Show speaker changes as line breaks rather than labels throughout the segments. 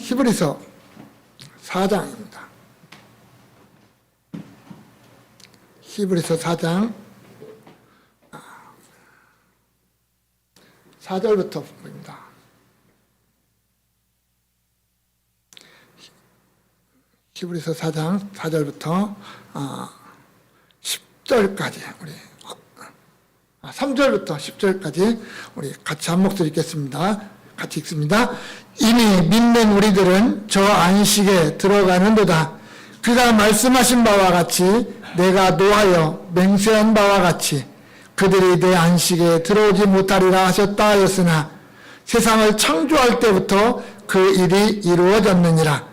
히브리서 4장입니다. 히브리서 4장 4절부터 봅니다. 히브리서 4장 4절부터 10절까지 우리 3절부터 10절까지 우리 같이 한 목소리 읽겠습니다. 같이 읽습니다. 이미 믿는 우리들은 저 안식에 들어가는도다. 그가 말씀하신 바와 같이 내가 노하여 맹세한 바와 같이 그들이 내 안식에 들어오지 못하리라 하셨다 하였으나 세상을 창조할 때부터 그 일이 이루어졌느니라.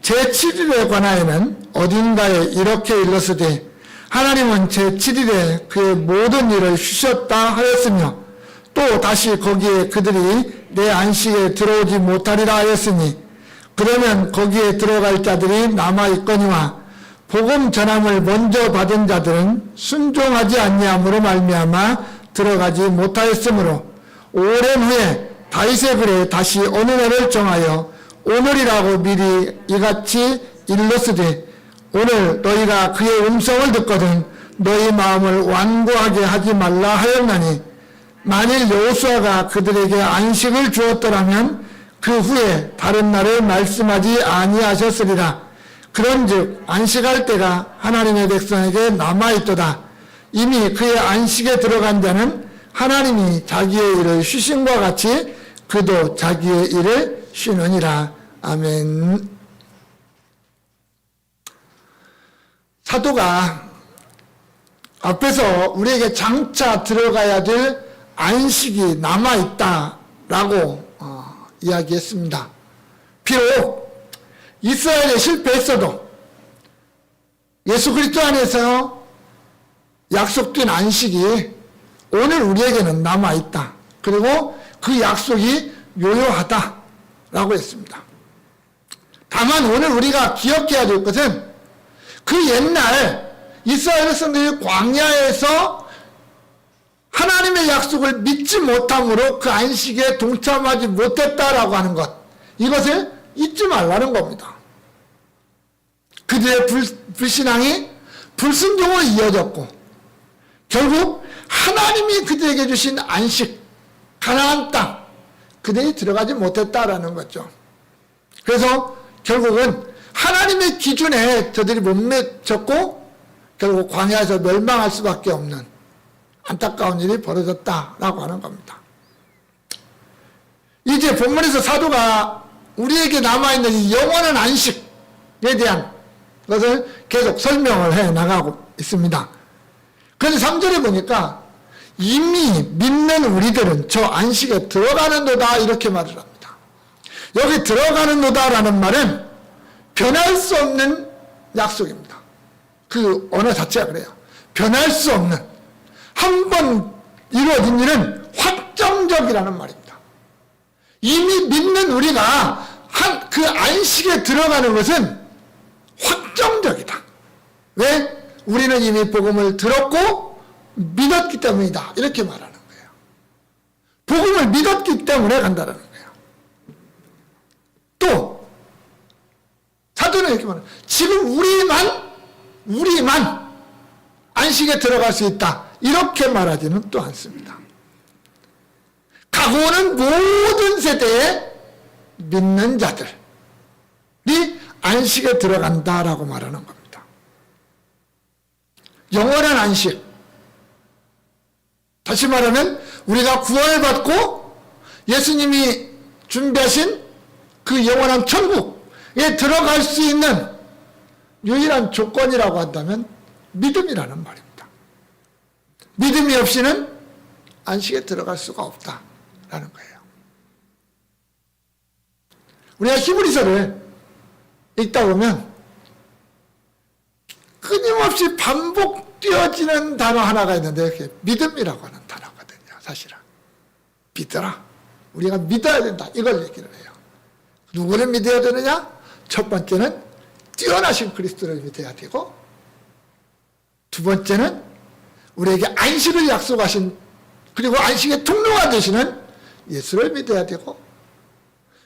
제7일에 관하여는 어딘가에 이렇게 일렀으되 하나님은 제7일에 그의 모든 일을 쉬셨다 하였으며 또 다시 거기에 그들이 내 안식에 들어오지 못하리라 하였으니 그러면 거기에 들어갈 자들이 남아있거니와 복음 전함을 먼저 받은 자들은 순종하지 아니함으로 말미암아 들어가지 못하였으므로 오랜 후에 다윗의 글에 다시 어느 날을 정하여 오늘이라고 미리 이같이 일렀으되 오늘 너희가 그의 음성을 듣거든 너희 마음을 완고하게 하지 말라 하였나니 만일 여호수아가 그들에게 안식을 주었더라면 그 후에 다른 날을 말씀하지 아니하셨으리라. 그런즉 안식할 때가 하나님의 백성에게 남아있도다. 이미 그의 안식에 들어간 자는 하나님이 자기의 일을 쉬심과 같이 그도 자기의 일을 쉬느니라. 아멘. 사도가 앞에서 우리에게 장차 들어가야 될 안식이 남아있다라고 이야기했습니다. 비록 이스라엘에 실패했어도 예수 그리스도 안에서 약속된 안식이 오늘 우리에게는 남아있다. 그리고 그 약속이 요요하다라고 했습니다. 다만 오늘 우리가 기억해야 될 것은 그 옛날 이스라엘 백성들이 광야에서 하나님의 약속을 믿지 못함으로 그 안식에 동참하지 못했다라고 하는 것, 이것을 잊지 말라는 겁니다. 그들의 불신앙이 불순종으로 이어졌고 결국 하나님이 그들에게 주신 안식, 가나안 땅, 그들이 들어가지 못했다라는 거죠. 그래서 결국은 하나님의 기준에 저들이 못 맺혔고 결국 광야에서 멸망할 수밖에 없는 안타까운 일이 벌어졌다라고 하는 겁니다. 이제 본문에서 사도가 우리에게 남아있는 이 영원한 안식에 대한 것을 계속 설명을 해 나가고 있습니다. 그런데 3절에 보니까 이미 믿는 우리들은 저 안식에 들어가는도다 이렇게 말을 합니다. 여기 들어가는도다라는 말은 변할 수 없는 약속입니다. 그 언어 자체가 그래요. 변할 수 없는, 한 번 이루어진 일은 확정적이라는 말입니다. 이미 믿는 우리가 그 안식에 들어가는 것은 확정적이다. 왜? 우리는 이미 복음을 들었고 믿었기 때문이다. 이렇게 말하는 거예요. 복음을 믿었기 때문에 간다는 거예요. 또 사도는 이렇게 말해요. 지금 우리만 안식에 들어갈 수 있다. 이렇게 말하지는 또 않습니다. 가고는 모든 세대에 믿는 자들이 안식에 들어간다라고 말하는 겁니다. 영원한 안식. 다시 말하면 우리가 구원을 받고 예수님이 준비하신 그 영원한 천국에 들어갈 수 있는 유일한 조건이라고 한다면 믿음이라는 말입니다. 믿음이 없이는 안식에 들어갈 수가 없다라는 거예요. 우리가 히브리서를 읽다 보면 끊임없이 반복되어지는 단어 하나가 있는데 그게 믿음이라고 하는 단어거든요. 사실은 믿어라. 우리가 믿어야 된다. 이걸 얘기를 해요. 누구를 믿어야 되느냐? 첫 번째는 뛰어나신 그리스도를 믿어야 되고, 두 번째는 우리에게 안식을 약속하신, 그리고 안식의 통로가 되시는 예수를 믿어야 되고,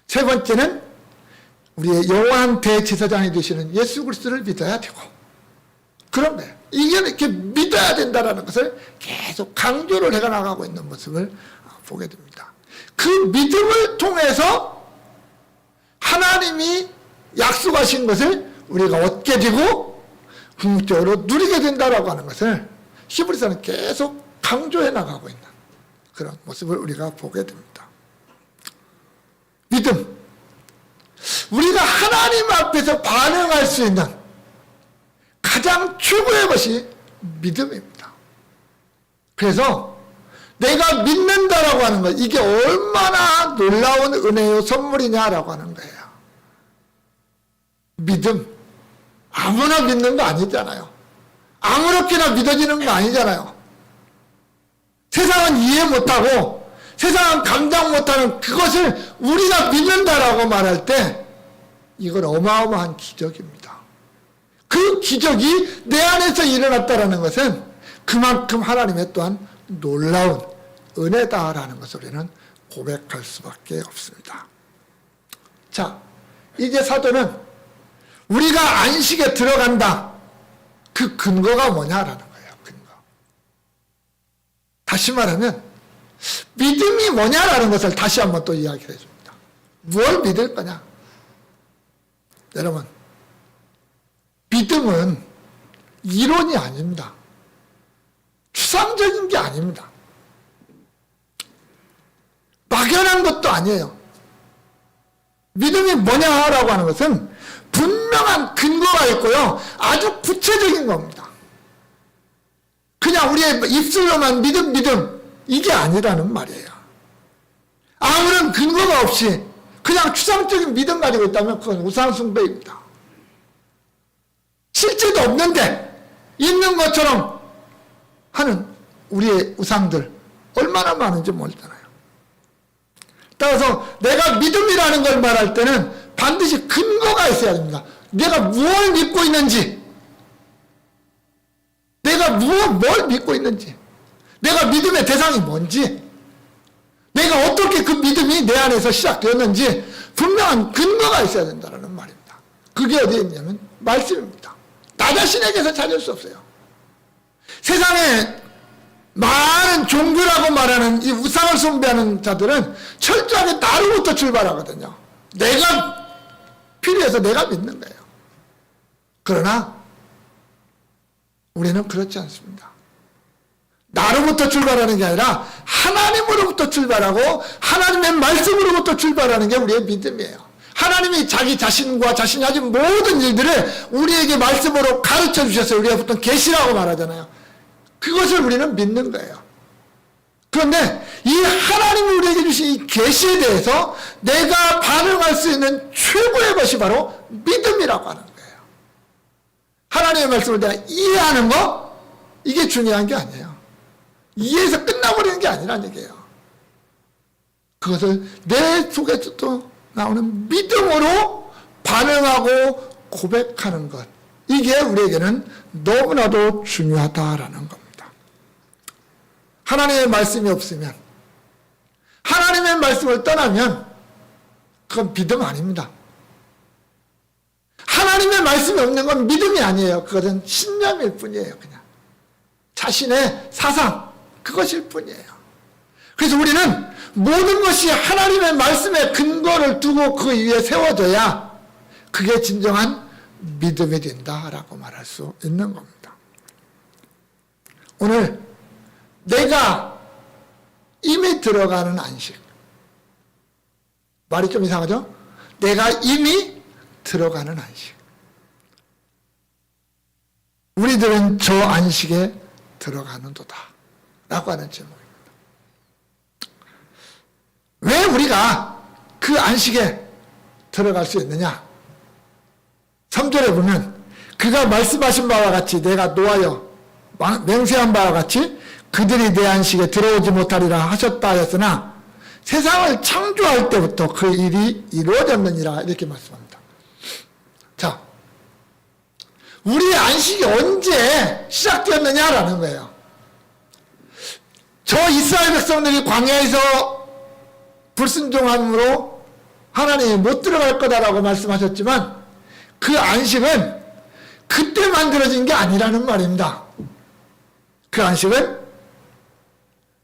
세 번째는 우리의 영원한 대제사장이 되시는 예수 그리스도를 믿어야 되고 그런 거예요. 이게 이렇게 믿어야 된다는 것을 계속 강조를 해나가고 있는 모습을 보게 됩니다. 그 믿음을 통해서 하나님이 약속하신 것을 우리가 얻게 되고 궁극적으로 누리게 된다라고 하는 것을 히브리서는 계속 강조해 나가고 있는 그런 모습을 우리가 보게 됩니다. 믿음. 우리가 하나님 앞에서 반응할 수 있는 가장 최고의 것이 믿음입니다. 그래서 내가 믿는다라고 하는 것, 이게 얼마나 놀라운 은혜요 선물이냐라고 하는 거예요. 믿음. 아무나 믿는 거 아니잖아요. 아무렇게나 믿어지는 거 아니잖아요. 세상은 이해 못하고 세상은 감당 못하는 그것을 우리가 믿는다라고 말할 때 이건 어마어마한 기적입니다. 그 기적이 내 안에서 일어났다라는 것은 그만큼 하나님의 또한 놀라운 은혜다라는 것을 우리는 고백할 수밖에 없습니다. 자, 이제 사도는 우리가 안식에 들어간다. 그 근거가 뭐냐라는 거예요. 근거. 다시 말하면 믿음이 뭐냐라는 것을 다시 한번 또 이야기해 줍니다. 뭘 믿을 거냐? 여러분, 믿음은 이론이 아닙니다. 추상적인 게 아닙니다. 막연한 것도 아니에요. 믿음이 뭐냐라고 하는 것은 분명한 근거가 있고요. 아주 구체적인 겁니다. 그냥 우리의 입술로만 믿음 이게 아니라는 말이에요. 아무런 근거가 없이 그냥 추상적인 믿음 가지고 있다면 그건 우상숭배입니다. 실제도 없는데 있는 것처럼 하는 우리의 우상들 얼마나 많은지 모르잖아요. 따라서 내가 믿음이라는 걸 말할 때는 반드시 근거가 있어야 됩니다. 내가 무엇을 믿고 있는지, 내가 뭘 믿고 있는지, 내가 믿음의 대상이 뭔지, 내가 어떻게 그 믿음이 내 안에서 시작되었는지 분명한 근거가 있어야 된다는 말입니다. 그게 어디에 있냐면 말씀입니다. 나 자신에게서 찾을 수 없어요. 세상에 많은 종교라고 말하는 이 우상을 숭배하는 자들은 철저하게 나로부터 출발하거든요. 내가 필요해서 내가 믿는 거예요. 그러나 우리는 그렇지 않습니다. 나로부터 출발하는 게 아니라 하나님으로부터 출발하고 하나님의 말씀으로부터 출발하는 게 우리의 믿음이에요. 하나님이 자기 자신과 자신이 하신 모든 일들을 우리에게 말씀으로 가르쳐 주셨어요. 우리가 보통 계시라고 말하잖아요. 그것을 우리는 믿는 거예요. 그런데 이 하나님이 우리에게 주신 이 계시에 대해서 내가 반응할 수 있는 최고의 것이 바로 믿음이라고 하는 거예요. 하나님의 말씀을 내가 이해하는 거, 이게 중요한 게 아니에요. 이해해서 끝나버리는 게 아니란 얘기예요. 그것을 내 속에서도 나오는 믿음으로 반응하고 고백하는 것, 이게 우리에게는 너무나도 중요하다라는 겁니다. 하나님의 말씀이 없으면, 하나님의 말씀을 떠나면 그건 믿음 아닙니다. 하나님의 말씀이 없는 건 믿음이 아니에요. 그것은 신념일 뿐이에요. 그냥 자신의 사상, 그것일 뿐이에요. 그래서 우리는 모든 것이 하나님의 말씀에 근거를 두고 그 위에 세워져야 그게 진정한 믿음이 된다라고 말할 수 있는 겁니다. 오늘 내가 이미 들어가는 안식, 말이 좀 이상하죠? 내가 이미 들어가는 안식. 우리들은 저 안식에 들어가는도다 라고 하는 제목입니다. 왜 우리가 그 안식에 들어갈 수 있느냐? 3절에 보면 그가 말씀하신 바와 같이 내가 노하여 맹세한 바와 같이 그들이 내 안식에 들어오지 못하리라 하셨다 하였으나 세상을 창조할 때부터 그 일이 이루어졌느니라 이렇게 말씀합니다. 자, 우리의 안식이 언제 시작되었느냐라는 거예요. 저 이스라엘 백성들이 광야에서 불순종함으로 하나님이 못 들어갈 거다라고 말씀하셨지만 그 안식은 그때 만들어진 게 아니라는 말입니다. 그 안식은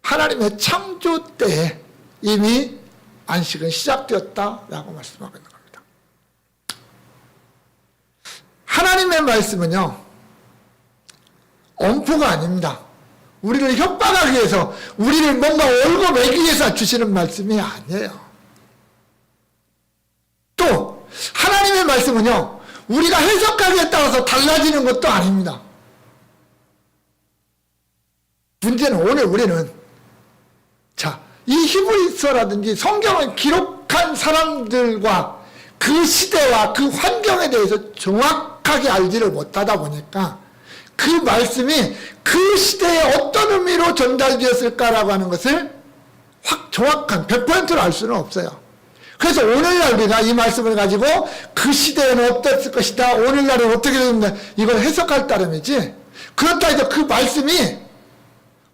하나님의 창조 때에 이미 안식은 시작되었다라고 말씀하고 있는 겁니다. 하나님의 말씀은요, 엄포가 아닙니다. 우리를 협박하기 위해서, 우리를 뭔가 올고 매기 위해서 주시는 말씀이 아니에요. 또 하나님의 말씀은요, 우리가 해석하기에 따라서 달라지는 것도 아닙니다. 문제는 오늘 우리는 이 히브리서라든지 성경을 기록한 사람들과 그 시대와 그 환경에 대해서 정확하게 알지를 못하다 보니까 그 말씀이 그 시대에 어떤 의미로 전달되었을까라고 하는 것을 정확한 100%로 알 수는 없어요. 그래서 오늘날 우리가 이 말씀을 가지고 그 시대에는 어땠을 것이다, 오늘날은 어떻게 되는다, 이걸 해석할 따름이지, 그렇다 해서 그 말씀이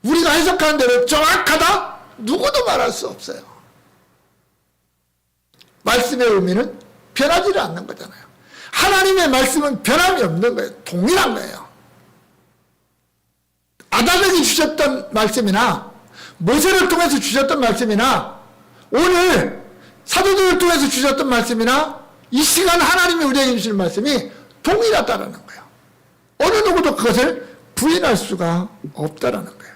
우리가 해석하는 대로 정확하다? 누구도 말할 수 없어요. 말씀의 의미는 변하지를 않는 거잖아요. 하나님의 말씀은 변함이 없는 거예요. 동일한 거예요. 아담에게 주셨던 말씀이나 모세를 통해서 주셨던 말씀이나 오늘 사도들을 통해서 주셨던 말씀이나 이 시간 하나님이 우리에게 주시는 말씀이 동일하다라는 거예요. 어느 누구도 그것을 부인할 수가 없다라는 거예요.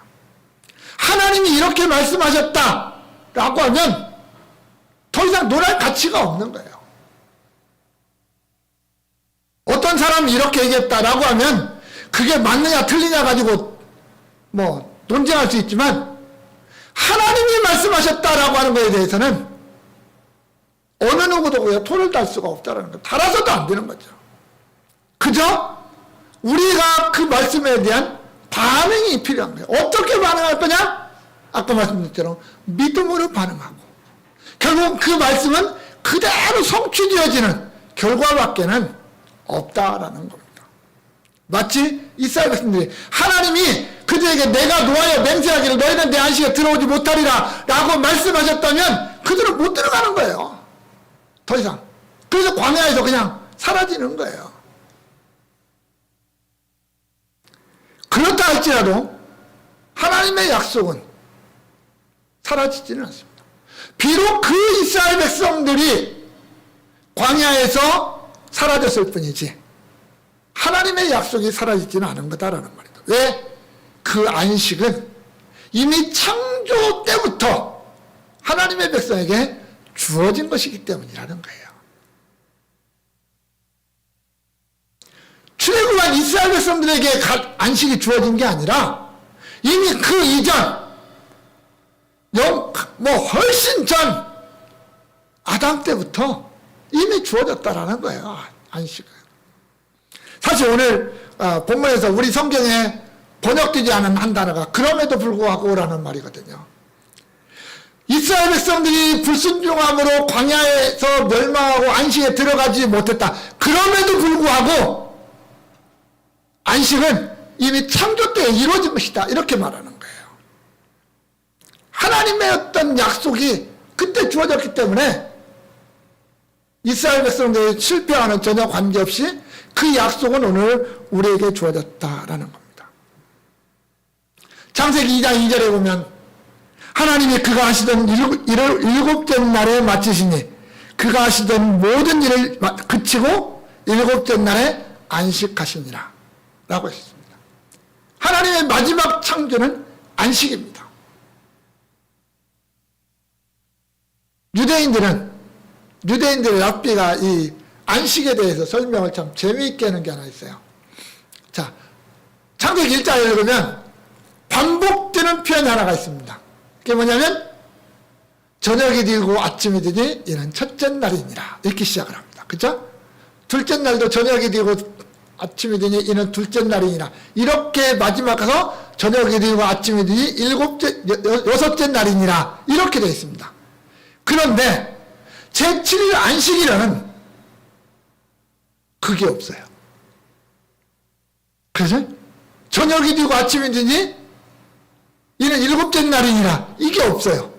하나님이 이렇게 말씀하셨다라고 하면 더 이상 논할 가치가 없는 거예요. 어떤 사람이 이렇게 얘기했다라고 하면 그게 맞느냐 틀리냐 가지고 논쟁할 수 있지만 하나님이 말씀하셨다라고 하는 것에 대해서는 어느 누구도 토를 달 수가 없다라는 거예요. 달아서도 안 되는 거죠. 그저 우리가 그 말씀에 대한 반응이 필요한 거예요. 어떻게 반응할 거냐? 아까 말씀드린 것처럼 믿음으로 반응하고 결국 그 말씀은 그대로 성취되어지는 결과밖에는 없다라는 겁니다. 마치 이스라엘 백성들이 하나님이 그들에게 내가 노하여 맹세하기를 너희는 내 안식에 들어오지 못하리라 라고 말씀하셨다면 그들은 못 들어가는 거예요. 더 이상. 그래서 광야에서 그냥 사라지는 거예요. 그렇다 할지라도 하나님의 약속은 사라지지는 않습니다. 비록 그 이스라엘 백성들이 광야에서 사라졌을 뿐이지 하나님의 약속이 사라지지는 않은 거다라는 말이다. 왜? 그 안식은 이미 창조 때부터 하나님의 백성에게 주어진 것이기 때문이라는 거예요. 출애굽한 이스라엘 백성들에게 안식이 주어진 게 아니라 이미 그 이전 훨씬 전 아담 때부터 이미 주어졌다라는 거예요. 안식은. 사실 오늘 본문에서 우리 성경에 번역되지 않은 한 단어가 그럼에도 불구하고라는 말이거든요. 이스라엘 백성들이 불순종함으로 광야에서 멸망하고 안식에 들어가지 못했다. 그럼에도 불구하고 안식은 이미 창조 때에 이루어진 것이다. 이렇게 말하는 거예요. 하나님의 어떤 약속이 그때 주어졌기 때문에 이스라엘 백성들이 실패하는 전혀 관계없이 그 약속은 오늘 우리에게 주어졌다라는 겁니다. 창세기 2장 2절에 보면 하나님이 그가 하시던 일곱째 날에 마치시니 그가 하시던 모든 일을 그치고 일곱째 날에 안식하시니라 라고 했습니다. 하나님의 마지막 창조는 안식입니다. 유대인들의 랍비가 이 안식에 대해서 설명을 참 재미있게 하는 게 하나 있어요. 자, 창세기 1장을 읽으면 반복되는 표현이 하나가 있습니다. 그게 뭐냐면 저녁이 되고 아침이 되니 이는 첫째 날이니라 이렇게 시작을 합니다. 그렇죠? 둘째 날도 저녁이 되고 아침이 되니 이는 둘째 날이니라 이렇게 마지막 가서 저녁이 되고 아침이 되니 여섯째 날이니라 이렇게 되어 있습니다. 그런데 제7일 안식일은 그게 없어요. 그래서 저녁이 되고 아침이 되니 이는 일곱째 날이니라 이게 없어요.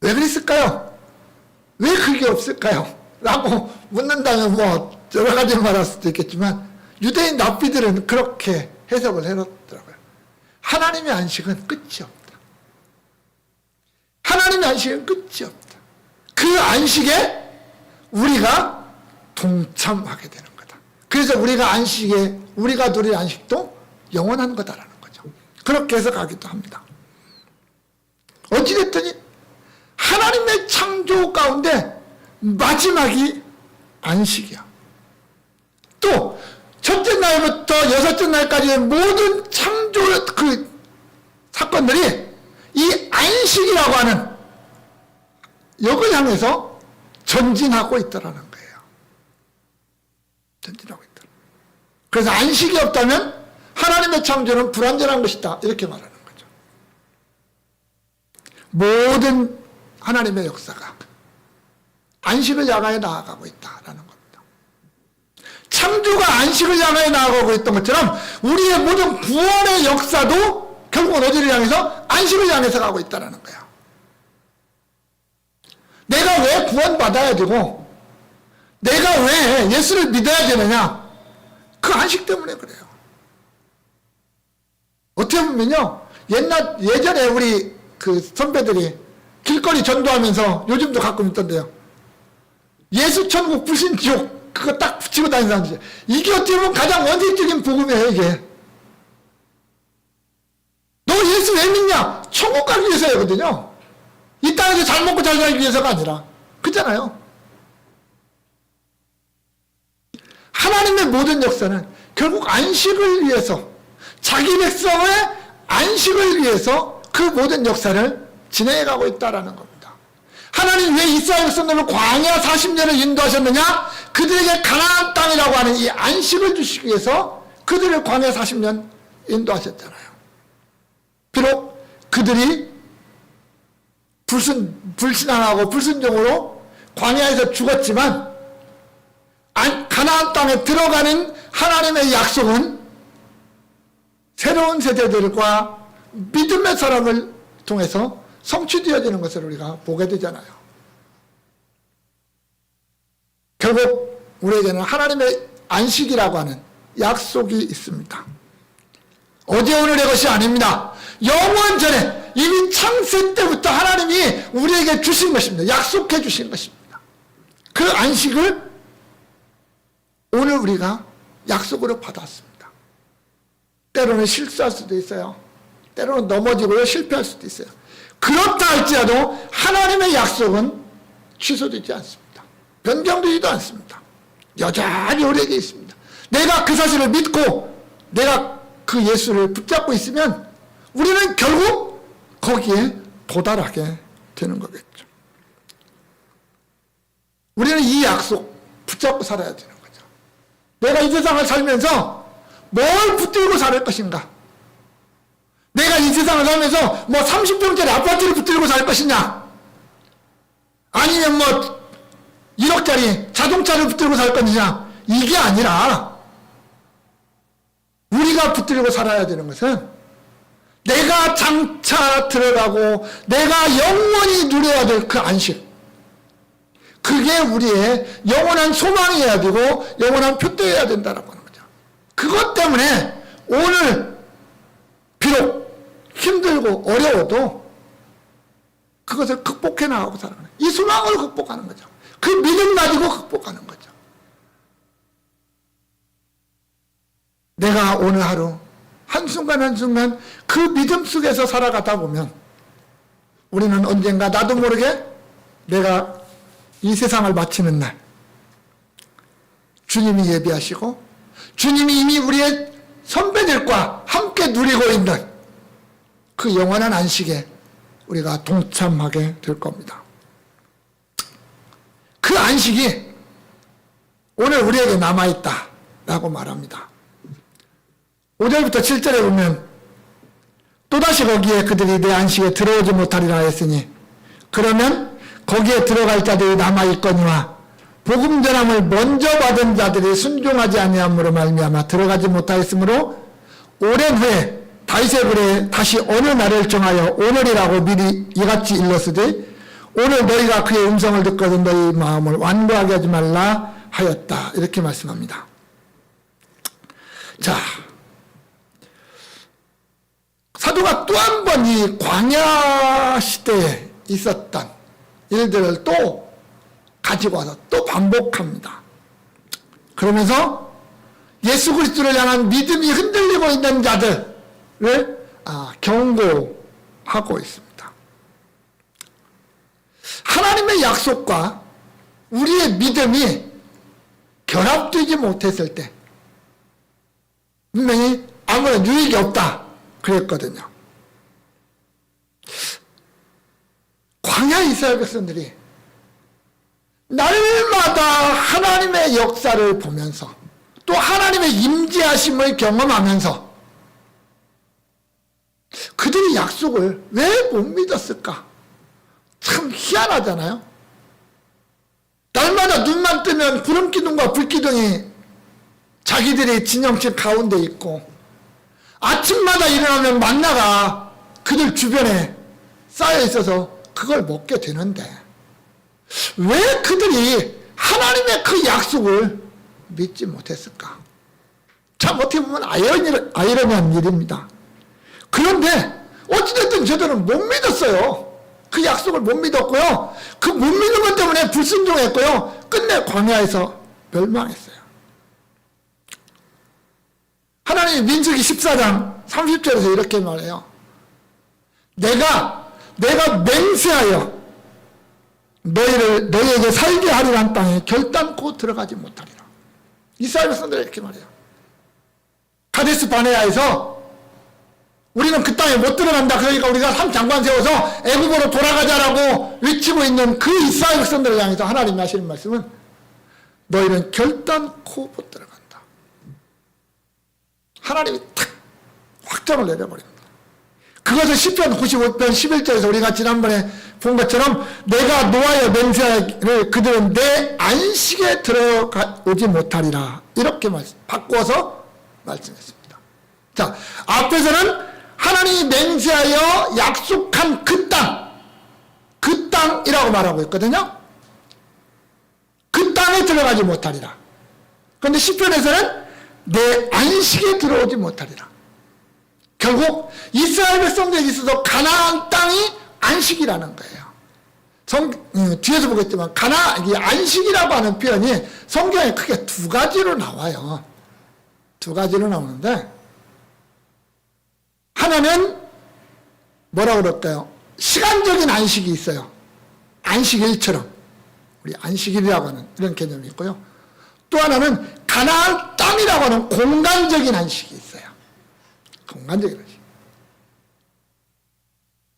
왜 그랬을까요? 그게 없을까요? 라고 묻는다면 뭐 여러 가지 말할 수도 있겠지만 유대인 랍비들은 그렇게 해석을 해놓더라고요. 하나님의 안식은 끝이 없다. 하나님의 안식은 끝이 없다. 그 안식에 우리가 동참하게 되는 거다. 그래서 우리가 누릴 안식도 영원한 거다라는 거죠. 그렇게 해석하기도 합니다. 어찌됐든 하나님의 창조 가운데 마지막이 안식이야. 또 첫째 날부터 여섯째 날까지의 모든 창조 그 사건들이 이 안식이라고 하는 역을 향해서 전진하고 있다라는 거예요. 전진하고 있다. 그래서 안식이 없다면 하나님의 창조는 불완전한 것이다. 이렇게 말하는 거죠. 모든 하나님의 역사가 안식을 향하여 나아가고 있다라는 겁니다. 창조가 안식을 향하여 나아가고 있던 것처럼 우리의 모든 구원의 역사도 결국은 어디를 향해서? 안식을 향해서 가고 있다는 거야. 내가 왜 구원받아야 되고 내가 왜 예수를 믿어야 되느냐? 그 안식 때문에 그래요. 어떻게 보면요, 예전에 우리 그 선배들이 길거리 전도하면서 요즘도 가끔 있던데요. 예수 천국 불신 지옥 그거 딱 붙이고 다니는 사람들이 이게 어떻게 보면 가장 원칙적인 복음이에요. 이게 너 예수 왜 믿냐? 천국 가기 위해서거든요. 이 땅에서 잘 먹고 잘 살기 위해서가 아니라 그렇잖아요. 하나님의 모든 역사는 결국 안식을 위해서 자기 백성의 안식을 위해서 그 모든 역사를 진행해가고 있다는 겁니다. 하나님 왜 이스라엘 백성들을 광야 40년을 인도하셨느냐? 그들에게 가나안 땅이라고 하는 이 안식을 주시기 위해서 그들을 광야 40년 인도하셨잖아요. 비록 그들이 불신앙하고 불순종으로 광야에서 죽었지만 가나안 땅에 들어가는 하나님의 약속은 새로운 세대들과 믿음의 사람을 통해서 성취되어지는 것을 우리가 보게 되잖아요. 결국 우리에게는 하나님의 안식이라고 하는 약속이 있습니다. 어제 오늘의 것이 아닙니다. 영원 전에 이미 창세 때부터 하나님이 우리에게 주신 것입니다. 약속해 주신 것입니다. 그 안식을 오늘 우리가 약속으로 받았습니다. 때로는 실수할 수도 있어요. 때로는 넘어지고 실패할 수도 있어요. 그렇다 할지라도 하나님의 약속은 취소되지 않습니다. 변경되지도 않습니다. 여전히 우리에게 있습니다. 내가 그 사실을 믿고 내가 그 예수를 붙잡고 있으면 우리는 결국 거기에 도달하게 되는 거겠죠. 우리는 이 약속 붙잡고 살아야 되는 거죠. 내가 이 세상을 살면서 뭘 붙들고 살 것인가? 내가 이 세상을 살면서 뭐 30평짜리 아파트를 붙들고 살 것이냐? 아니면 뭐 1억짜리 자동차를 붙들고 살 것이냐? 이게 아니라 우리가 붙들고 살아야 되는 것은 내가 장차 들어가고 내가 영원히 누려야 될 그 안식, 그게 우리의 영원한 소망이어야 되고 영원한 표대여야 된다라고 하는 거죠. 그것 때문에 오늘 비록 힘들고 어려워도 그것을 극복해 나가고 살아가는, 이 소망을 극복하는 거죠. 그 믿음 가지고 극복하는 거죠. 내가 오늘 하루 한순간 한순간 그 믿음 속에서 살아가다 보면 우리는 언젠가 나도 모르게 내가 이 세상을 마치는 날 주님이 예비하시고 주님이 이미 우리의 선배들과 함께 누리고 있는 그 영원한 안식에 우리가 동참하게 될 겁니다. 그 안식이 오늘 우리에게 남아있다라고 말합니다. 5절부터 7절에 보면 또다시 거기에 그들이 내 안식에 들어오지 못하리라 했으니 그러면 거기에 들어갈 자들이 남아있거니와 복음 전함을 먼저 받은 자들이 순종하지 아니함으로 말미암아 들어가지 못하였으므로 오랜 후에 다윗의 글에 다시 어느 날을 정하여 오늘이라고 미리 이같이 일렀으되 오늘 너희가 그의 음성을 듣거든 너희 마음을 완고하게 하지 말라 하였다. 이렇게 말씀합니다. 자, 사도가 또 한 번 이 광야 시대에 있었던 일들을 또 가지고 와서 또 반복합니다. 그러면서 예수 그리스도를 향한 믿음이 흔들리고 있는 자들을 경고하고 있습니다. 하나님의 약속과 우리의 믿음이 결합되지 못했을 때 분명히 아무런 유익이 없다 그랬거든요. 광야 이스라엘 백성들이 날마다 하나님의 역사를 보면서 또 하나님의 임재하심을 경험하면서 그들이 약속을 왜 못 믿었을까? 참 희한하잖아요. 날마다 눈만 뜨면 구름기둥과 불기둥이 자기들의 진영집 가운데 있고 아침마다 일어나면 만나가 그들 주변에 쌓여 있어서 그걸 먹게 되는데 왜 그들이 하나님의 그 약속을 믿지 못했을까? 참 어떻게 보면 아이러니한 일입니다. 그런데 어찌됐든 저들은 못 믿었어요. 그 약속을 못 믿었고요. 그 못 믿는 것 때문에 불순종했고요. 끝내 광야에서 멸망했어요. 하나님이 민수기 14장 30절에서 이렇게 말해요. 내가 맹세하여 너희에게 살게 하리란 땅에 결단코 들어가지 못하리라. 이스라엘 백성들이 이렇게 말해요. 가데스 바네아에서 우리는 그 땅에 못 들어간다. 그러니까 우리가 삼장관 세워서 애굽으로 돌아가자라고 외치고 있는 그 이스라엘 백성들을 향해서 하나님이 하시는 말씀은 너희는 결단코 못 들어간다. 하나님이 탁 확정을 내려버립니다. 그것을 시편 95편 11절에서 우리가 지난번에 본 것처럼 내가 노하여 맹세하기를 그들은 내 안식에 들어오지 못하리라. 이렇게 바꿔서 말씀했습니다. 자, 앞에서는 하나님이 맹세하여 약속한 그 땅이라고 말하고 있거든요. 그 땅에 들어가지 못하리라. 그런데 시편에서는 내 안식에 들어오지 못하리라. 결국 이스라엘 백성들에게 있어서 가나안 땅이 안식이라는 거예요. 뒤에서 보겠지만 이 안식이라고 하는 표현이 성경에 크게 두 가지로 나와요. 두 가지로 나오는데 하나는 뭐라고 그럴까요? 시간적인 안식이 있어요. 안식일처럼 우리 안식일이라고 하는 이런 개념이 있고요. 또 하나는 가나안 땅이라고 하는 공간적인 안식이 있어요. 공간적인 안식.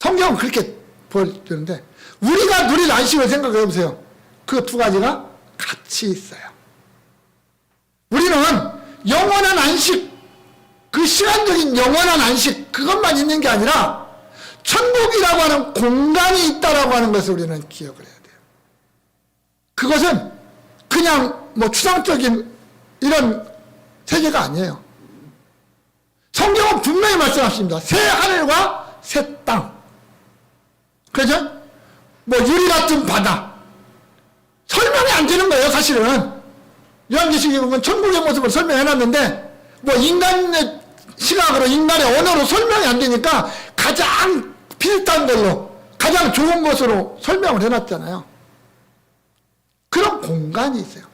성경은 그렇게 보여주는데 우리가 누릴 안식을 생각해 보세요. 그 두 가지가 같이 있어요. 우리는 영원한 안식, 그 시간적인 영원한 안식 그것만 있는 게 아니라 천국이라고 하는 공간이 있다라고 하는 것을 우리는 기억을 해야 돼요. 그것은 그냥 추상적인 이런 세계가 아니에요. 성경은 분명히 말씀하십니다. 새 하늘과 새 땅. 그죠? 유리 같은 바다. 설명이 안 되는 거예요, 사실은. 요한계시록에 보면 천국의 모습을 설명해놨는데, 인간의 시각으로, 인간의 언어로 설명이 안 되니까 가장 비슷한 걸로, 가장 좋은 것으로 설명을 해놨잖아요. 그런 공간이 있어요.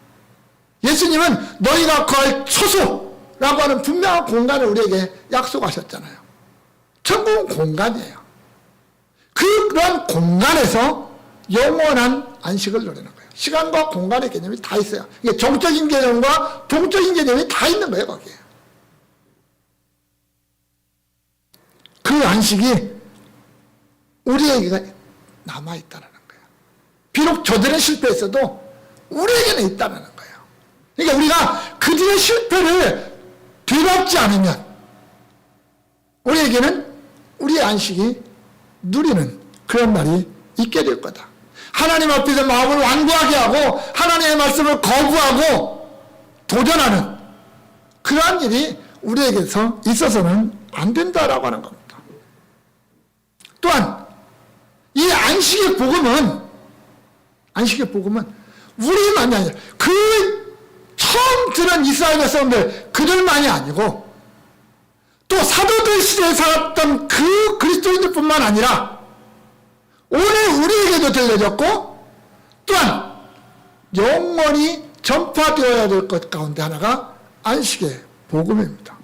예수님은 너희가 거할 초소라고 하는 분명한 공간을 우리에게 약속하셨잖아요. 천국은 공간이에요. 그런 공간에서 영원한 안식을 누리는 거예요. 시간과 공간의 개념이 다 있어요. 이게 정적인 개념과 동적인 개념이 다 있는 거예요, 거기에. 그 안식이 우리에게 남아있다는 거예요. 비록 저들은 실패했어도 우리에게는 있다는 거예요. 그러니까 우리가 그들의 실패를 되갚지 않으면 우리에게는 우리의 안식이 누리는 그런 날이 있게 될 거다. 하나님 앞에서 마음을 완고하게 하고 하나님의 말씀을 거부하고 도전하는 그러한 일이 우리에게서 있어서는 안 된다라고 하는 겁니다. 또한 이 안식의 복음은 안식의 복음은 우리만이 아니라 그 처음 들은 이스라엘 백성들 그들만이 아니고 또 사도들 시대에 살았던 그 그리스도인들뿐만 아니라 오늘 우리에게도 들려졌고 또한 영원히 전파되어야 될 것 가운데 하나가 안식의 복음입니다.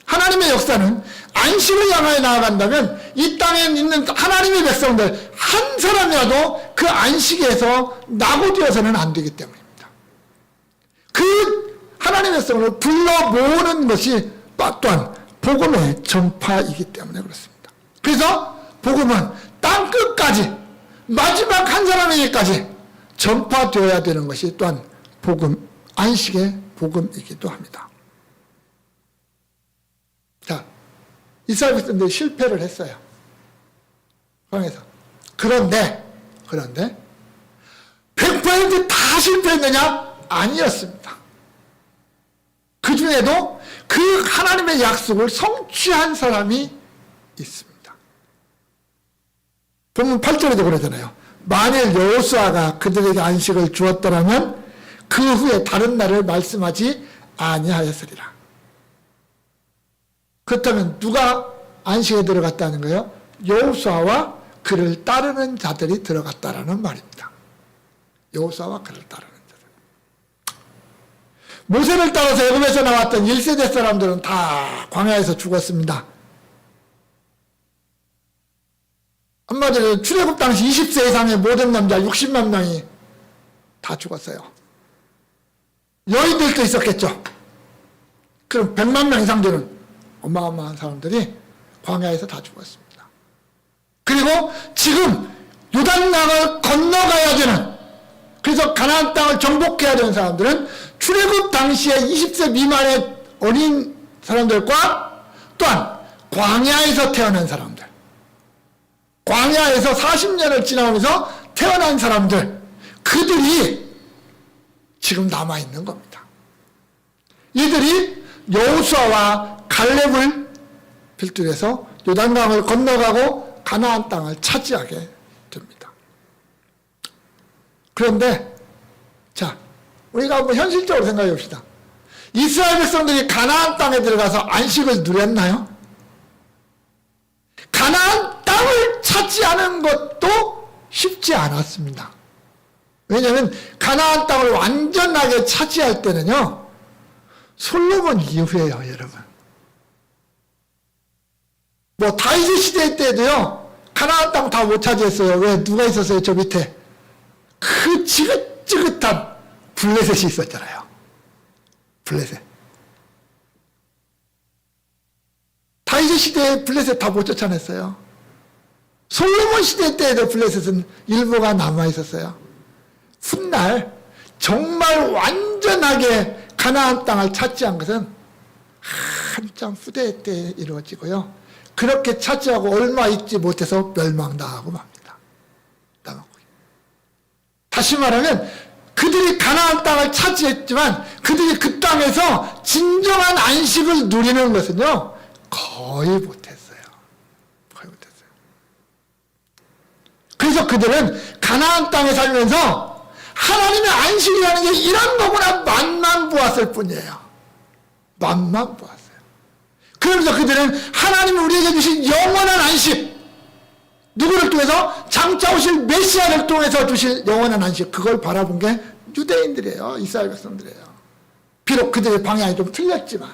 하나님의 역사는 안식을 향하여 나아간다면 이 땅에 있는 하나님의 백성들 한 사람이라도 그 안식에서 낙오되어서는 안 되기 때문입니다. 그 하나님의 백성을 불러 모으는 것이 또한 복음의 전파이기 때문에 그렇습니다. 그래서 복음은 땅 끝까지 마지막 한 사람에게까지 전파되어야 되는 것이 또한 복음, 안식의 복음이기도 합니다. 자, 이스라엘 백성들이 실패를 했어요. 광야에서. 그런데 100%다 실패했느냐? 아니었습니다. 그 중에도 그 하나님의 약속을 성취한 사람이 있습니다. 본문 8절에도 그러잖아요. 만일 여호수아가 그들에게 안식을 주었더라면 그 후에 다른 날을 말씀하지 아니하였으리라. 그렇다면 누가 안식에 들어갔다는 거예요? 여호수아와 그를 따르는 자들이 들어갔다라는 말입니다. 여호수아와 그를 따르는 자들. 모세를 따라서 애굽에서 나왔던 1세대 사람들은 다 광야에서 죽었습니다. 한마디로 출애굽 당시 20세 이상의 모든 남자 60만 명이 다 죽었어요. 여인들도 있었겠죠. 그럼 100만 명 이상 되는 어마어마한 사람들이 광야에서 다 죽었습니다. 그리고 지금 요단강을 건너가야 되는, 그래서 가나안 땅을 정복해야 되는 사람들은 출애굽 당시에 20세 미만의 어린 사람들과 또한 광야에서 태어난 사람들, 광야에서 40년을 지나오면서 태어난 사람들, 그들이 지금 남아있는 겁니다. 이들이 여호수아와 갈렙을 필두해서 요단강을 건너가고 가나안 땅을 차지하게 됩니다. 그런데 자, 우리가 한번 현실적으로 생각해 봅시다. 이스라엘 백성들이 가나안 땅에 들어가서 안식을 누렸나요? 가나안 땅을 차지하는 것도 쉽지 않았습니다. 왜냐하면 가나안 땅을 완전하게 차지할 때는요, 솔로몬 이후에요, 여러분. 뭐 다윗 시대 때도요, 가나안 땅 다 못 차지했어요. 왜? 누가 있었어요, 저 밑에? 그 지긋지긋한 블레셋이 있었잖아요. 블레셋. 다윗 시대에 블레셋 다 못 쫓아냈어요. 솔로몬 시대 때에도 블레셋은 일부가 남아 있었어요. 훗날 정말 완전하게 가나안 땅을 차지한 것은 한참 후대 때 이루어지고요. 그렇게 차지하고 얼마 있지 못해서 멸망당하고 맙니다. 다시 말하면 그들이 가나안 땅을 차지했지만 그들이 그 땅에서 진정한 안식을 누리는 것은요, 거의 못했어요. 거의 못했어요. 그래서 그들은 가나안 땅에 살면서 하나님의 안식이라는 게 이런 거구나 맛만 보았을 뿐이에요. 맛만 보았어요. 그러면서 그들은 하나님이 우리에게 주신 영원한 안식, 누구를 통해서? 장차 오실 메시아를 통해서 주실 영원한 안식, 그걸 바라본 게 유대인들이에요. 이스라엘 백성들이에요. 비록 그들의 방향이 좀 틀렸지만,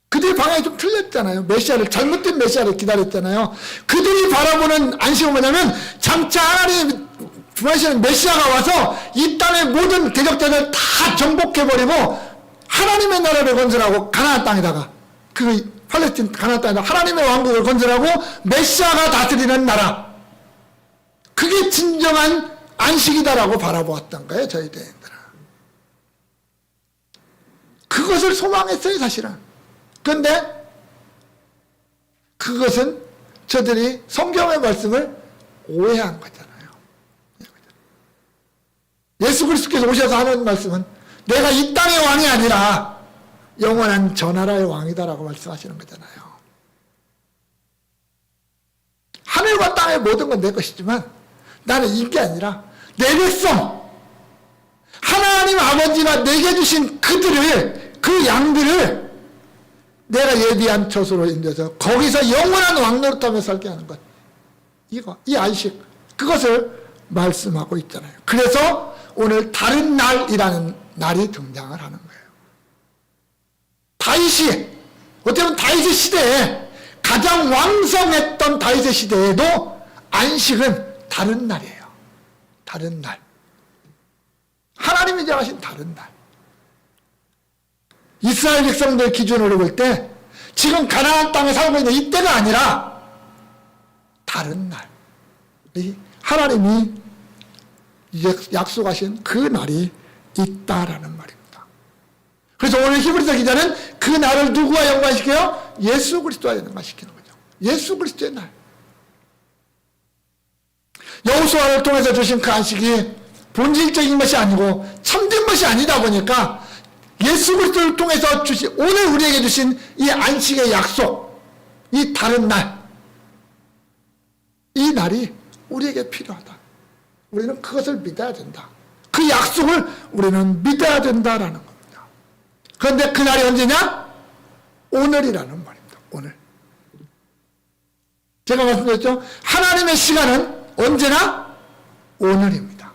그들의 방향이 좀 틀렸잖아요. 메시아를, 잘못된 메시아를 기다렸잖아요. 그들이 바라보는 안식은 뭐냐면 장차 하나님 부활시는 메시아가 와서 이 땅의 모든 대적자들을 다 정복해버리고 하나님의 나라를 건설하고 가나안 땅에다가, 그 팔레스틴 가나안 땅에다가 하나님의 왕국을 건설하고 메시아가 다스리는 나라, 그게 진정한 안식이다라고 바라보았던 거예요, 저희 대인들은. 그것을 소망했어요, 사실은. 그런데 그것은 저들이 성경의 말씀을 오해한 거잖아요. 예수 그리스도께서 오셔서 하는 말씀은 내가 이 땅의 왕이 아니라 영원한 저 나라의 왕이다라고 말씀하시는 거잖아요. 하늘과 땅의 모든 건 내 것이지만 나는 이게 아니라 내 백성, 하나님 아버지가 내게 주신 그들을, 그 양들을 내가 예비한 처소로 인도해서 거기서 영원한 왕노릇하며 살게 하는 것. 이거, 이 안식, 그것을 말씀하고 있잖아요. 그래서 오늘 다른 날이라는 날이 등장을 하는 거예요. 다윗이, 어떻게 보면 다윗의 시대에 가장 왕성했던 다윗의 시대에도 안식은 다른 날이에요. 다른 날. 하나님이 정하신 다른 날. 이스라엘 백성들 기준으로 볼 때 지금 가나안 땅에 살고 있는 이때가 아니라 다른 날. 하나님이 약속하신 그 날이 있다라는 말입니다. 그래서 오늘 히브리서 기자는 그 날을 누구와 연관시켜요? 예수 그리스도와 연관시키는 거죠. 예수 그리스도의 날. 여호수아를 통해서 주신 그 안식이 본질적인 것이 아니고 참된 것이 아니다 보니까 예수 그리스도를 통해서 주신, 오늘 우리에게 주신 이 안식의 약속, 이 다른 날, 이 날이 우리에게 필요하다. 우리는 그것을 믿어야 된다. 그 약속을 우리는 믿어야 된다라는 겁니다. 그런데 그 날이 언제냐? 오늘이라는 말입니다. 오늘. 제가 말씀드렸죠? 하나님의 시간은 언제나 오늘입니다.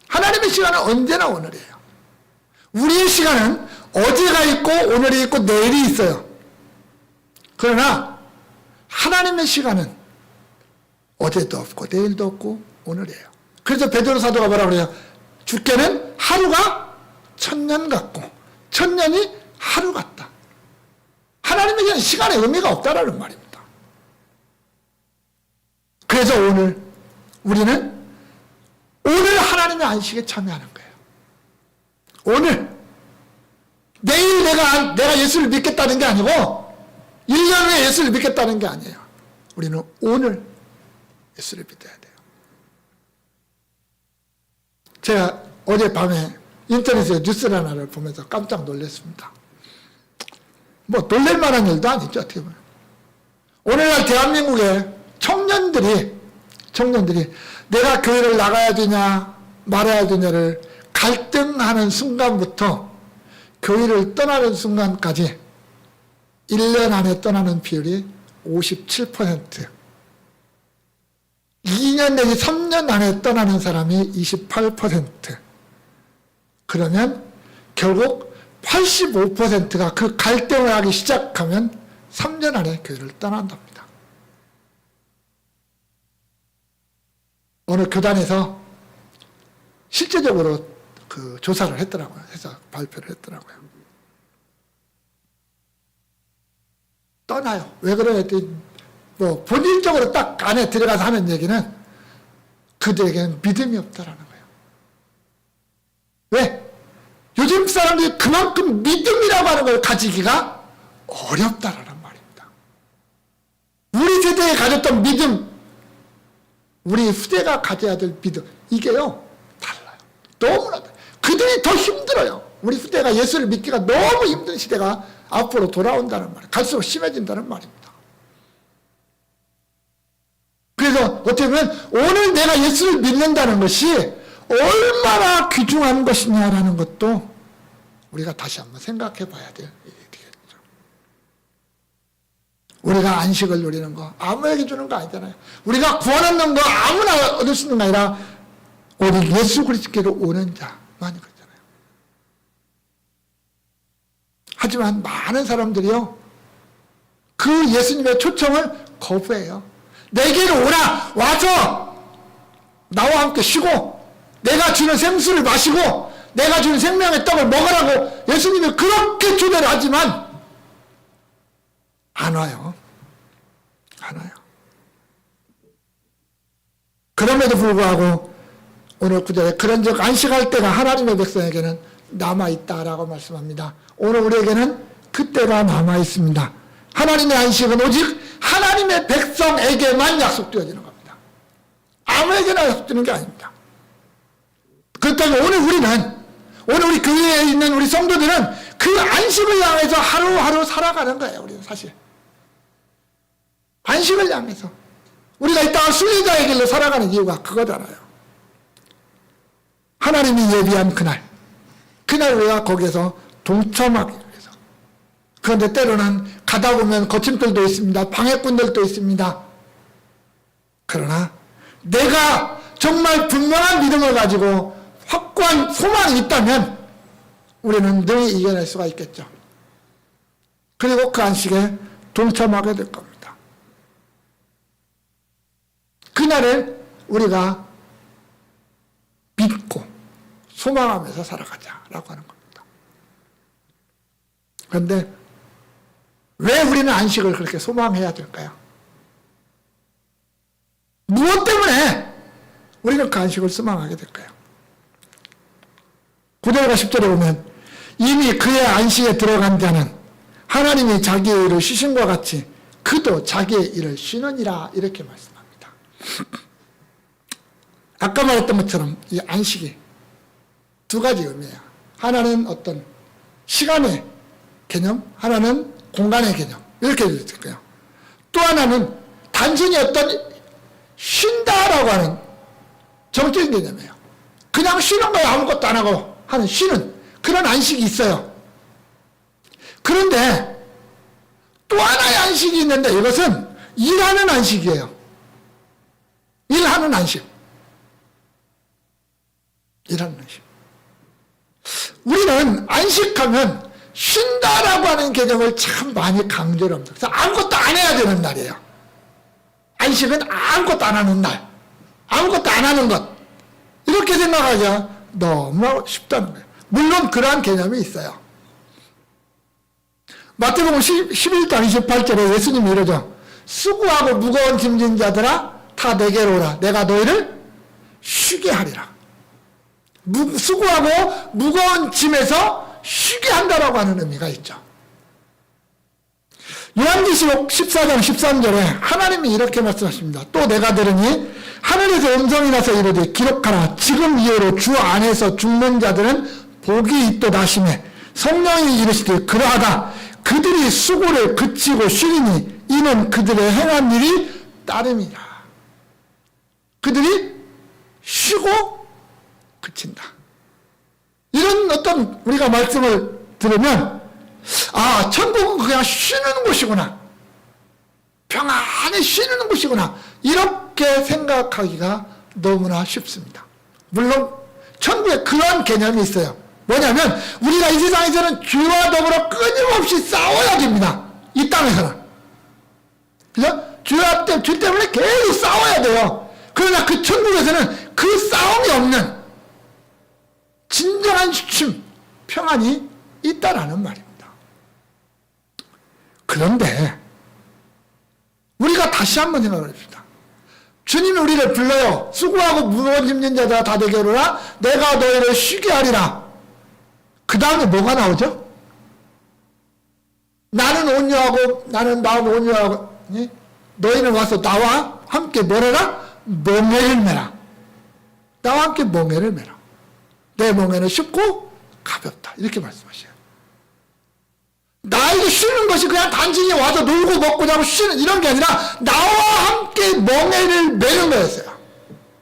하나님의 시간은 언제나 오늘이에요. 우리의 시간은 어제가 있고 오늘이 있고 내일이 있어요. 그러나 하나님의 시간은 어제도 없고 내일도 없고 오늘이에요. 그래서 베드로 사도가 뭐라고 그래요? 주께는 하루가 천년 같고 천년이 하루 같다. 하나님에게는 시간의 의미가 없다라는 말입니다. 그래서 오늘 우리는 오늘 하나님의 안식에 참여하는 거예요. 오늘. 내일 내가 예수를 믿겠다는 게 아니고 1년 후에 예수를 믿겠다는 게 아니에요. 우리는 오늘 예수를 믿어야 돼요. 제가 어젯밤에 인터넷에 뉴스를 하나를 보면서 깜짝 놀랐습니다. 뭐 놀랄 만한 일도 아니죠, 어떻게 보면. 오늘날 대한민국의 청년들이 내가 교회를 나가야 되냐 말아야 되냐를 갈등하는 순간부터 교회를 떠나는 순간까지 1년 안에 떠나는 비율이 57%, 2년 내지 3년 안에 떠나는 사람이 28%. 그러면 결국 85%가 그 갈등을 하기 시작하면 3년 안에 교회를 떠난답니다. 어느 교단에서 실제적으로 그 조사를 했더라고요. 해서 발표를 했더라고요. 떠나요. 왜 그러냐 했더니 뭐 본질적으로 딱 안에 들어가서 하는 얘기는 그들에게는 믿음이 없다라는 거예요. 왜? 요즘 사람들이 그만큼 믿음이라고 하는 걸 가지기가 어렵다라는 말입니다. 우리 세대에 가졌던 믿음, 우리 후대가 가져야 될 믿음, 이게요 달라요. 너무나 그들이 더 힘들어요. 우리 후대가 예수를 믿기가 너무 힘든 시대가 앞으로 돌아온다는 말이에요. 갈수록 심해진다는 말입니다. 그래서 어떻게 보면 오늘 내가 예수를 믿는다는 것이 얼마나 귀중한 것이냐라는 것도 우리가 다시 한번 생각해 봐야 될 일이겠죠. 우리가 안식을 누리는 거 아무에게 주는 거 아니잖아요. 우리가 구원 얻는 거 아무나 얻을 수 있는 거 아니라 오직 예수 그리스도께로 오는 자만이 그렇잖아요. 하지만 많은 사람들이요 그 예수님의 초청을 거부해요. 내게로 오라, 와서 나와 함께 쉬고 내가 주는 생수를 마시고 내가 주는 생명의 떡을 먹으라고 예수님이 그렇게 초대를 하지만 안 와요. 안 와요. 그럼에도 불구하고 오늘 구절에 그런즉 안식할 때가 하나님의 백성에게는 남아있다라고 말씀합니다. 오늘 우리에게는 그때가 남아있습니다. 하나님의 안식은 오직 하나님의 백성에게만 약속되어지는 겁니다. 아무에게나 약속되는 게 아닙니다. 그렇다면 오늘 우리 교회에 있는 우리 성도들은 그 안식을 향해서 하루하루 살아가는 거예요. 우리는 사실 안식을 향해서 우리가 이 땅을 순례자의 길로 살아가는 이유가 그거잖아요. 하나님이 예비한 그날 우리가 거기에서 동참하기 위해서. 그런데 때로는 가다 보면 거침돌도 있습니다. 방해꾼들도 있습니다. 그러나 내가 정말 분명한 믿음을 가지고 확고한 소망이 있다면 우리는 능히 이겨낼 수가 있겠죠. 그리고 그 안식에 동참하게 될 겁니다. 그날을 우리가 믿고 소망하면서 살아가자라고 하는 겁니다. 그런데 왜 우리는 안식을 그렇게 소망해야 될까요? 무엇 때문에 우리는 그 안식을 소망하게 될까요? 9절과 10절에 보면 이미 그의 안식에 들어간 자는 하나님이 자기의 일을 쉬신과 같이 그도 자기의 일을 쉬느니라 이렇게 말씀합니다. 아까 말했던 것처럼 이 안식이 두 가지 의미예요. 하나는 어떤 시간의 개념, 하나는 공간의 개념 이렇게 될 거예요. 또 하나는 단순히 어떤 쉰다라고 하는 정적인 개념이에요. 그냥 쉬는 거예요. 아무것도 안 하고 하는 쉬는 그런 안식이 있어요. 그런데 또 하나의 안식이 있는데 이것은 일하는 안식이에요. 일하는 안식. 일하는 안식. 우리는 안식하면 쉰다라고 하는 개념을 참 많이 강조를 합니다. 그래서 아무것도 안 해야 되는 날이에요. 안식은 아무것도 안 하는 날. 아무것도 안 하는 것. 이렇게 생각하기가 너무 쉽다는 거예요. 물론 그러한 개념이 있어요. 마태복음 11장 28절에 예수님이 이러죠. 수고하고 무거운 짐진 자들아 다 내게로 오라. 내가 너희를 쉬게 하리라. 수고하고 무거운 짐에서 쉬게 한다라고 하는 의미가 있죠. 요한계시록 14장 13절에 하나님이 이렇게 말씀하십니다. 또 내가 들으니 하늘에서 음성이 나서 이르되 기록하라. 지금 이후로 주 안에서 죽는 자들은 복이 있도다 하시매 성령이 이르시되 그러하다. 그들이 수고를 그치고 쉬리니 이는 그들의 행한 일이 따름이라. 그들이 쉬고 그친다. 이런 어떤 우리가 말씀을 들으면 아, 천국은 그냥 쉬는 곳이구나. 평안히 쉬는 곳이구나. 이렇게 생각하기가 너무나 쉽습니다. 물론 천국에 그런 개념이 있어요. 뭐냐면 우리가 이 세상에서는 죄와 더불어 끊임없이 싸워야 됩니다. 이 땅에서는. 그죠? 죄 때문에 계속 싸워야 돼요. 그러나 그 천국에서는 그 싸움이 없는 진정한 쉼, 평안이 있다라는 말입니다. 그런데 우리가 다시 한번 생각을 해봅시다. 주님이 우리를 불러요. 수고하고 무거운 짐진 자들아 다 내게로 오라. 내가 너희를 쉬게 하리라. 그 다음에 뭐가 나오죠? 나는 온유하고 나는 마음이 온유하고 너희는 와서 나와 함께 뭐래라? 멍에를 메라. 나와 함께 멍에를 메라. 내 멍에는 쉽고 가볍다. 이렇게 말씀하셔요. 나에게 쉬는 것이 그냥 단순히 와서 놀고 먹고 자고 쉬는 이런 게 아니라 나와 함께 멍에를 메는 거였어요.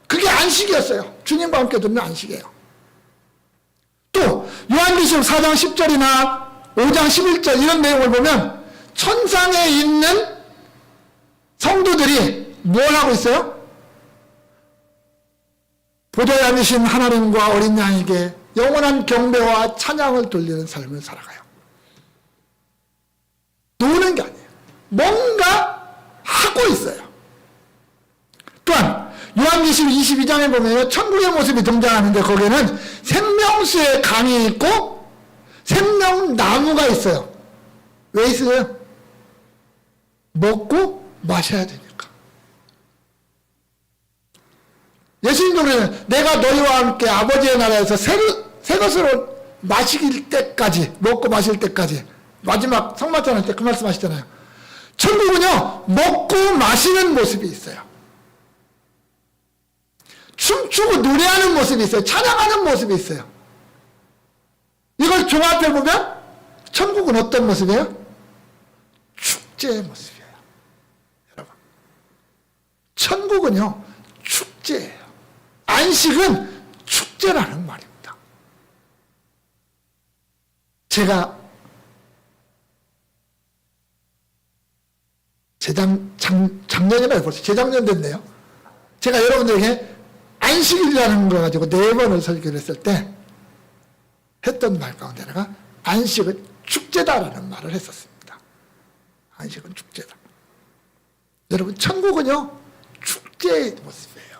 그게 안식이었어요. 주님과 함께 듣는 안식이에요. 또 요한계시록 4장 10절이나 5장 11절 이런 내용을 보면 천상에 있는 성도들이 뭘 하고 있어요? 보좌에 앉으신 하나님과 어린 양에게 영원한 경배와 찬양을 돌리는 삶을 살아가요. 노는 게 아니에요. 뭔가 하고 있어요. 또한 요한계시록 22장에 보면 천국의 모습이 등장하는데 거기에는 생명수의 강이 있고 생명나무가 있어요. 왜 있어요? 먹고 마셔야 되니까. 예수님도 그래요. 내가 너희와 함께 아버지의 나라에서 새 것으로 마실 때까지, 먹고 마실 때까지, 마지막 성만찬 할 때 그 말씀 하시잖아요. 천국은요, 먹고 마시는 모습이 있어요. 춤추고 노래하는 모습이 있어요. 찬양하는 모습이 있어요. 이걸 종합해 보면 천국은 어떤 모습이에요? 축제의 모습이에요. 여러분, 천국은요, 축제예요. 안식은 축제라는 말입니다. 제가 작년이나 벌써 재작년 됐네요. 제가 여러분들에게 안식일이라는 거 가지고 4번을 설교를 했을 때 했던 말 가운데 하나가 안식은 축제다라는 말을 했었습니다. 안식은 축제다. 여러분, 천국은요, 축제의 모습이에요.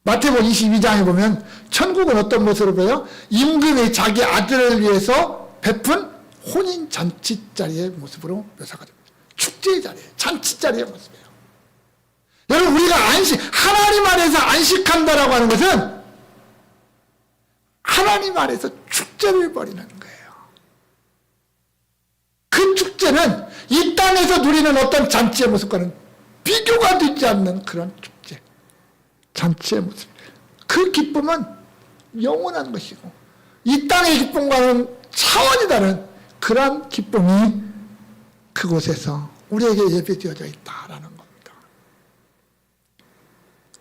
마태복음 22장에 보면 천국은 어떤 모습으로 보여요? 임금이 자기 아들을 위해서 베푼 혼인 잔치 자리의 모습으로 묘사가 됩니다. 축제의 자리에, 잔치 자리의 모습이에요. 여러분, 우리가 하나님 안에서 안식한다라고 하는 것은 하나님 안에서 축제를 벌이는 거예요. 그 축제는 이 땅에서 누리는 어떤 잔치의 모습과는 비교가 되지 않는 그런 축제, 잔치의 모습. 그 기쁨은 영원한 것이고 이 땅의 기쁨과는 차원이 다른 그런 기쁨이 그곳에서 우리에게 예배되어져 있다라는 겁니다.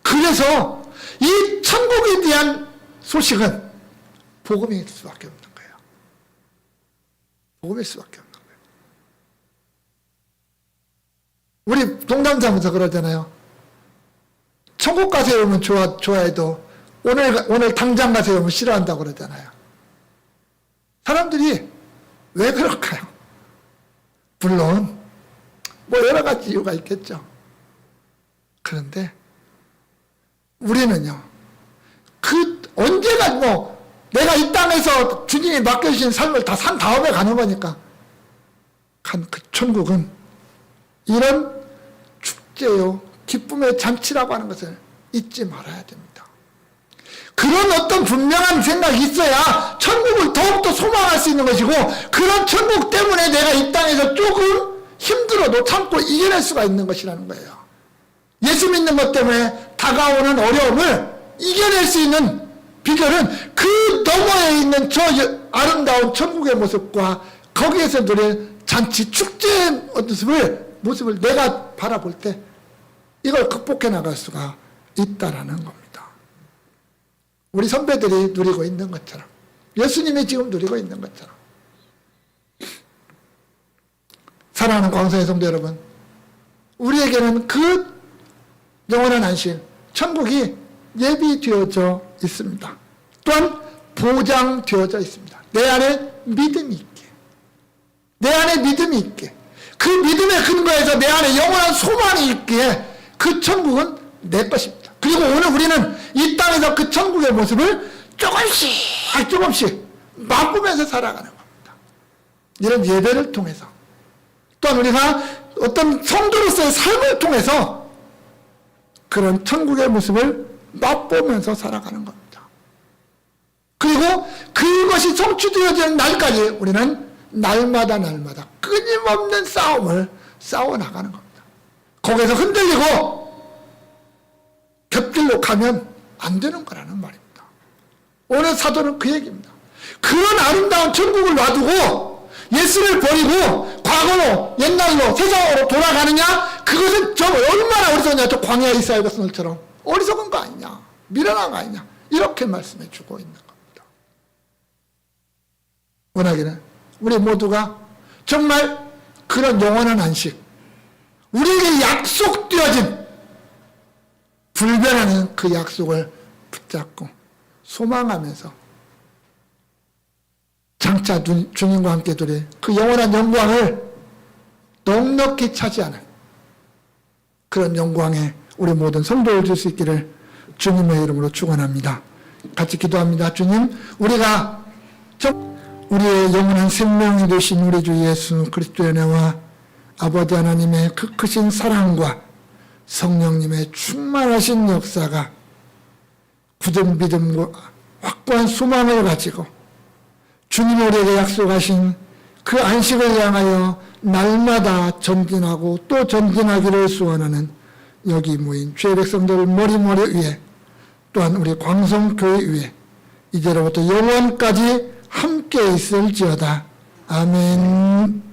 그래서 이 천국에 대한 소식은 복음일 수밖에 없는 거예요. 복음일 수밖에 없는 거예요. 우리 동남자면서 그러잖아요. 천국 가세요 하면 좋아해도 오늘 당장 가세요 하면 싫어한다고 그러잖아요. 사람들이 왜 그럴까요? 물론 뭐 여러 가지 이유가 있겠죠. 그런데 우리는요, 언제가 내가 이 땅에서 주님이 맡겨주신 삶을 다 산 다음에 가는 거니까 그 천국은 이런 축제요, 기쁨의 잔치라고 하는 것을 잊지 말아야 됩니다. 그런 어떤 분명한 생각이 있어야 천국을 더욱더 소망할 수 있는 것이고, 그런 천국 때문에 내가 이 땅에서 조금 힘들어도 참고 이겨낼 수가 있는 것이라는 거예요. 예수 믿는 것 때문에 다가오는 어려움을 이겨낼 수 있는 비결은 그 너머에 있는 저 아름다운 천국의 모습과 거기에서 누릴 잔치 축제의 모습을 내가 바라볼 때 이걸 극복해 나갈 수가 있다라는 겁니다. 우리 선배들이 누리고 있는 것처럼, 예수님이 지금 누리고 있는 것처럼. 사랑하는 광성의 성도 여러분, 우리에게는 그 영원한 안식, 천국이 예비되어져 있습니다. 또한 보장되어져 있습니다. 내 안에 믿음이 있게, 내 안에 믿음이 있게, 그 믿음의 근거에서 내 안에 영원한 소망이 있기에 그 천국은 내 것입니다. 그리고 오늘 우리는 이 땅에서 그 천국의 모습을 조금씩 맛보면서 살아가는 겁니다. 이런 예배를 통해서, 또한 우리가 어떤 성도로서의 삶을 통해서 그런 천국의 모습을 맛보면서 살아가는 겁니다. 그리고 그것이 성취되어지는 날까지 우리는 날마다 끊임없는 싸움을 싸워나가는 겁니다. 거기서 흔들리고 곁길로 가면 안 되는 거라는 말입니다. 오늘 사도는 그 얘기입니다. 그런 아름다운 천국을 놔두고 예수를 버리고 과거로, 옛날로, 세상으로 돌아가느냐? 그것은 저 얼마나 어리석냐? 저 광야에 이스라엘 백성들처럼 어리석은 거 아니냐? 미련한 거 아니냐? 이렇게 말씀해 주고 있는 겁니다. 원하기는 우리 모두가 정말 그런 영원한 안식, 우리에게 약속되어진 불변하는 그 약속을 붙잡고 소망하면서 장차 주님과 함께 누릴 그 영원한 영광을 넉넉히 차지하는 그런 영광에 우리 모든 성도를 줄 수 있기를 주님의 이름으로 축원합니다. 같이 기도합니다. 주님, 우리가 우리의 영원한 생명이 되신 우리 주 예수 그리스도의 은혜와 아버지 하나님의 그 크신 사랑과 성령님의 충만하신 역사가 굳은 믿음과 확고한 소망을 가지고 주님이 우리에게 약속하신 그 안식을 향하여 날마다 전진하고 또 전진하기를 소원하는 여기 모인 주의 백성들 머리 위에, 또한 우리 광성교회 위에 이제로부터 영원까지 함께 있을지어다. 아멘.